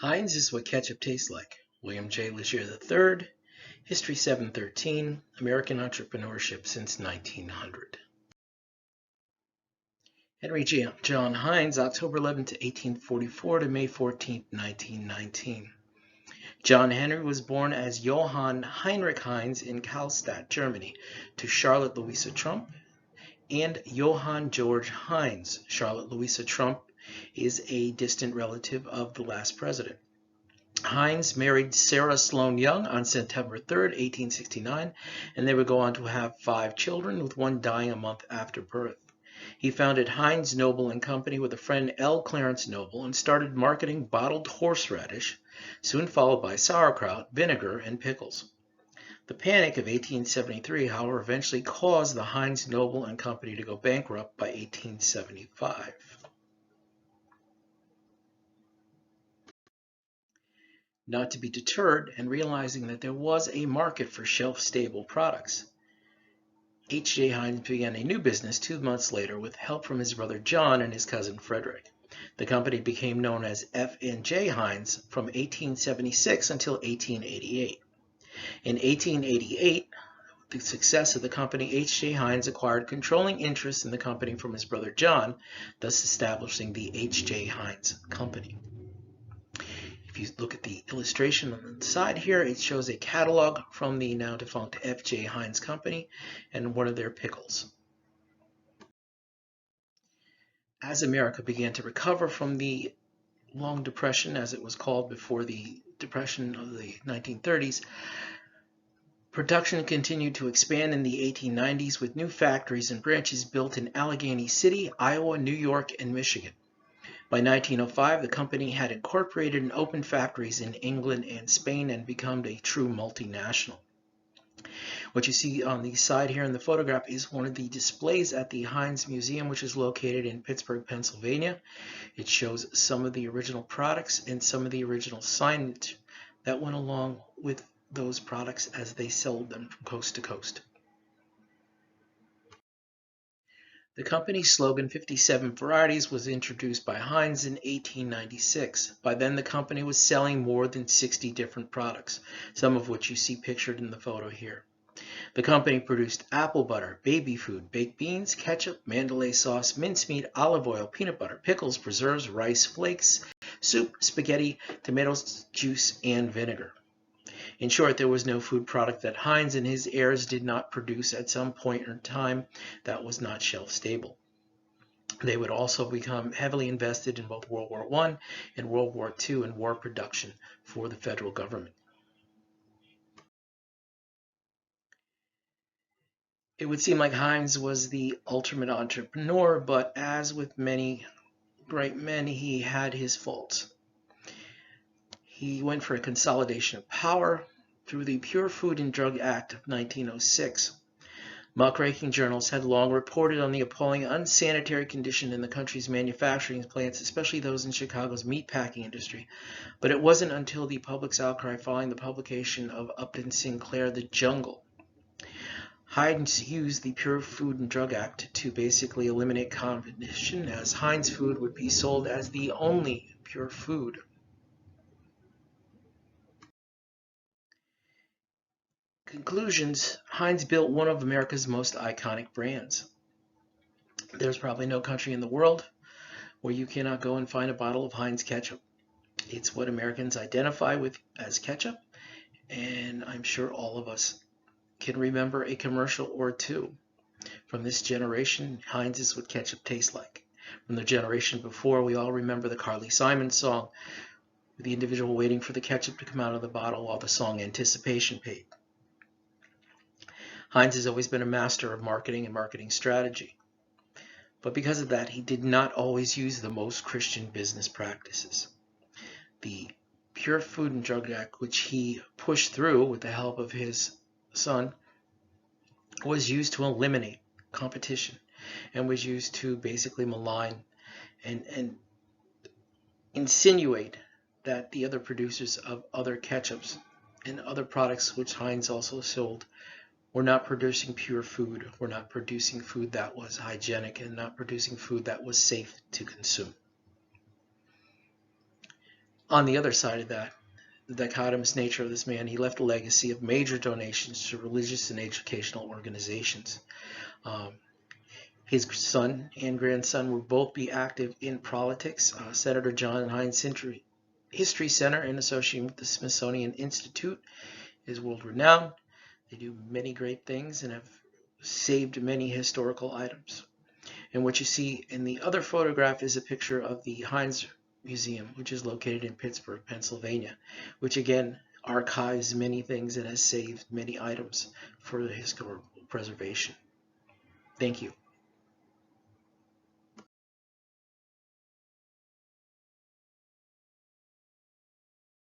Heinz is what ketchup tastes like. William J. Legier III, History 713, American Entrepreneurship since 1900. Henry John Heinz, October 11 to 1844 to May 14, 1919. John Henry was born as Johann Heinrich Heinz in Karlstadt, Germany, to Charlotte Louisa Trump and Johann George Heinz. Charlotte Louisa Trump is a distant relative of the last president. Heinz married Sarah Sloan Young on September 3, 1869, and they would go on to have 5 children, with one dying a month after birth. He founded Heinz Noble and Company with a friend L. Clarence Noble and started marketing bottled horseradish, soon followed by sauerkraut, vinegar, and pickles. The Panic of 1873, however, eventually caused the Heinz Noble and Company to go bankrupt by 1875. Not to be deterred, and realizing that there was a market for shelf-stable products, J Heinz began a new business 2 months later with help from his brother John and his cousin Frederick. The company became known as F&J Heinz from 1876 until 1888. In 1888, with the success of the company, J Heinz acquired controlling interest in the company from his brother John, thus establishing the J Heinz Company. If you look at the illustration on the side here, it shows a catalog from the now defunct J Heinz Company and one of their pickles. As America began to recover from the Long Depression, as it was called before the Depression of the 1930s, production continued to expand in the 1890s with new factories and branches built in Allegheny City, Iowa, New York, and Michigan. By 1905, the company had incorporated and opened factories in England and Spain and become a true multinational. What you see on the side here in the photograph is one of the displays at the Heinz Museum, which is located in Pittsburgh, Pennsylvania. It shows some of the original products and some of the original signage that went along with those products as they sold them from coast to coast. The company's slogan, 57 Varieties, was introduced by Heinz in 1896. By then, the company was selling more than 60 different products, some of which you see pictured in the photo here. The company produced apple butter, baby food, baked beans, ketchup, Mandalay sauce, mincemeat, olive oil, peanut butter, pickles, preserves, rice flakes, soup, spaghetti, tomato juice, and vinegar. In short, there was no food product that Heinz and his heirs did not produce at some point in time that was not shelf-stable. They would also become heavily invested in both World War I and World War II in war production for the federal government. It would seem like Heinz was the ultimate entrepreneur, but as with many great men, he had his faults. He went for a consolidation of power through the Pure Food and Drug Act of 1906. Muckraking journals had long reported on the appalling unsanitary condition in the country's manufacturing plants, especially those in Chicago's meatpacking industry. But it wasn't until the public's outcry following the publication of Upton Sinclair, The Jungle. Heinz used the Pure Food and Drug Act to basically eliminate competition, as Heinz food would be sold as the only pure food. Conclusions: Heinz built one of America's most iconic brands. There's probably no country in the world where you cannot go and find a bottle of Heinz ketchup. It's what Americans identify with as ketchup, and I'm sure all of us can remember a commercial or two. From this generation, Heinz is what ketchup tastes like. From the generation before, we all remember the Carly Simon song, with the individual waiting for the ketchup to come out of the bottle while the song Anticipation played. Heinz has always been a master of marketing and marketing strategy. But because of that, he did not always use the most Christian business practices. The Pure Food and Drug Act, which he pushed through with the help of his son, was used to eliminate competition and was used to basically malign and insinuate that the other producers of other ketchups and other products which Heinz also sold were not producing pure food, were not producing food that was hygienic, and not producing food that was safe to consume. On the other side of that, the dichotomous nature of this man, he left a legacy of major donations to religious and educational organizations. Um, his son and grandson will both be active in politics. Senator John Heinz History Center, in association with the Smithsonian Institute, is world renowned. They do many great things and have saved many historical items. And what you see in the other photograph is a picture of the Heinz Museum, which is located in Pittsburgh, Pennsylvania, which again archives many things and has saved many items for the historical preservation. Thank you.